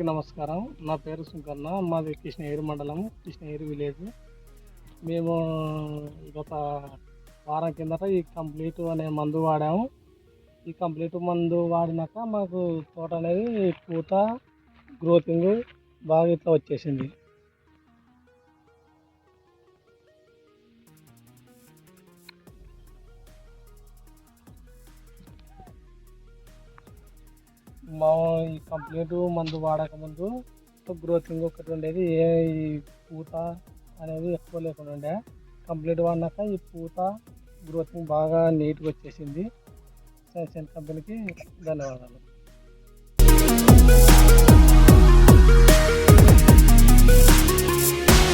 నమస్కారం. నా పేరు సుంకన్న. మాది కృష్ణగిరి మండలం, కృష్ణగిరి విలేజ్. మేము గత వారం కిందట ఈ కంప్లీట్ అనే మందు వాడాము. ఈ కంప్లీట్ మందు వాడినాక మాకు తోట అనేది పూత, గ్రోతింగ్ బాగా ఇట్లా వచ్చేసింది. మా ఈ కంప్లీట్ మందు వాడకముందు గ్రోతింగ్ ఒకటి ఉండేది. ఈ పూత అనేది ఎక్కువ లేకుండా ఉండే. కంప్లీట్ వాడినాక ఈ పూత, గ్రోతింగ్ బాగా నీట్గా వచ్చేసింది. సన్షైన్ కంపెనీకి ధన్యవాదాలు.